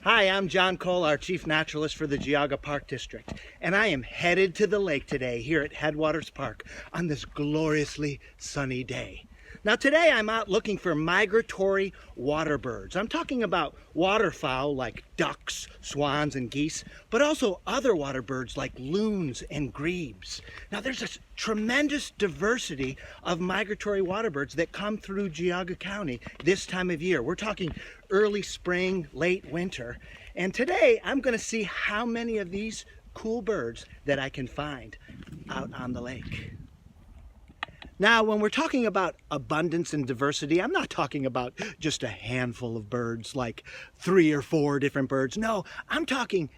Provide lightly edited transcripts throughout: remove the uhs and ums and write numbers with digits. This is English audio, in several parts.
Hi, I'm John Kolar, Chief Naturalist for the Geauga Park District, and I am headed to the lake today here at Headwaters Park on this gloriously sunny day. Now today I'm out looking for migratory water birds. I'm talking about waterfowl like ducks, swans, and geese, but also other water birds like loons and grebes. Now there's a tremendous diversity of migratory water birds that come through Geauga County this time of year. We're talking early spring, late winter. And today I'm going to see how many of these cool birds that I can find out on the lake. Now, when we're talking about abundance and diversity, I'm not talking about just a handful of birds, like 3 or 4 different birds. No, I'm talking,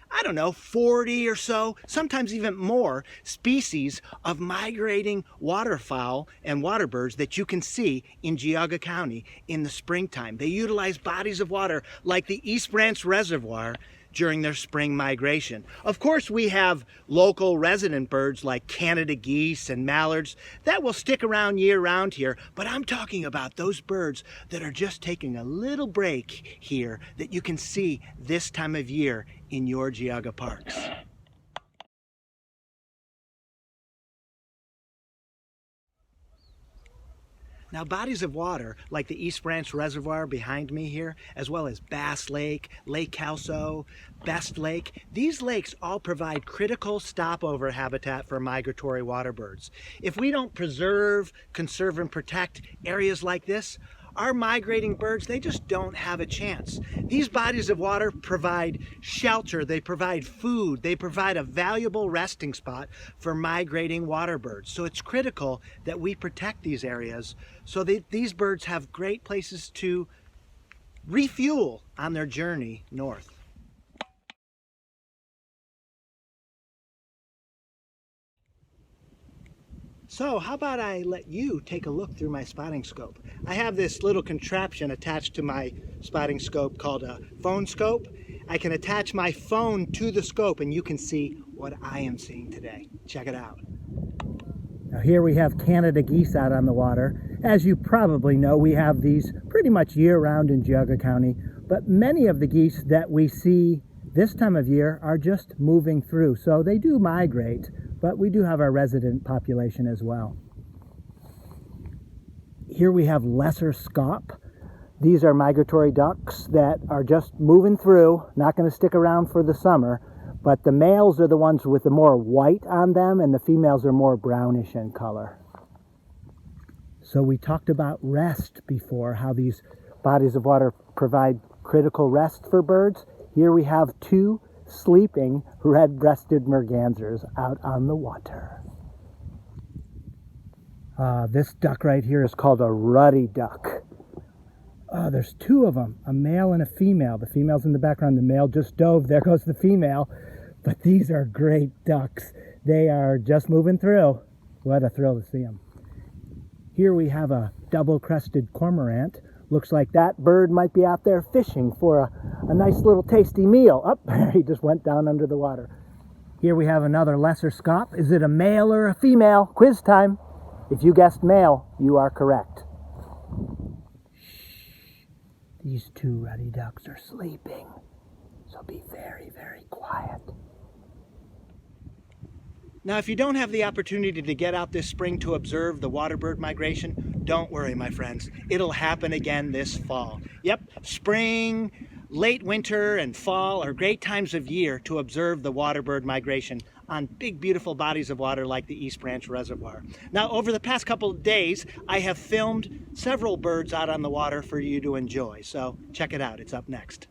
40 or so, sometimes even more species of migrating waterfowl and water birds that you can see in Geauga County in the springtime. They utilize bodies of water like the East Branch Reservoir during their spring migration. Of course, we have local resident birds like Canada geese and mallards that will stick around year-round here, but I'm talking about those birds that are just taking a little break here that you can see this time of year in your Geauga parks. Now, bodies of water like the East Branch Reservoir behind me here, as well as Bass Lake, Lake Kelso, Best Lake, these lakes all provide critical stopover habitat for migratory water birds. If we don't preserve, conserve, and protect areas like this, our migrating birds, they just don't have a chance. These bodies of water provide shelter, they provide food, they provide a valuable resting spot for migrating water birds. So it's critical that we protect these areas so that these birds have great places to refuel on their journey north. So how about I let you take a look through my spotting scope. I have this little contraption attached to my spotting scope called a phone scope. I can attach my phone to the scope and you can see what I am seeing today. Check it out. Now here we have Canada geese out on the water. As you probably know, we have these pretty much year-round in Geauga County, but many of the geese that we see this time of year are just moving through, so they do migrate. But we do have our resident population as well. Here we have lesser Scaup. These are migratory ducks that are just moving through, not going to stick around for the summer, but the males are the ones with the more white on them and the females are more brownish in color. So we talked about rest before, how these bodies of water provide critical rest for birds. Here we have 2 sleeping red-breasted mergansers out on the water. This duck right here is called a Ruddy Duck. There's 2 of them, a male and a female. The female's in the background, the male just dove, there goes the female. But these are great ducks. They are just moving through. What a thrill to see them. Here we have a double-crested cormorant. Looks like that bird might be out there fishing for a nice little tasty meal. Oh, he just went down under the water. Here we have another lesser Scaup. Is it a male or a female? Quiz time. If you guessed male, you are correct. Shh. These 2 ruddy ducks are sleeping, so be very, very quiet. Now, if you don't have the opportunity to get out this spring to observe the waterbird migration, don't worry, my friends. It'll happen again this fall. Yep, spring, late winter, and fall are great times of year to observe the waterbird migration on big, beautiful bodies of water like the East Branch Reservoir. Now, over the past couple of days, I have filmed several birds out on the water for you to enjoy. So check it out. It's up next.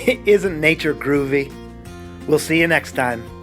Isn't nature groovy? We'll see you next time.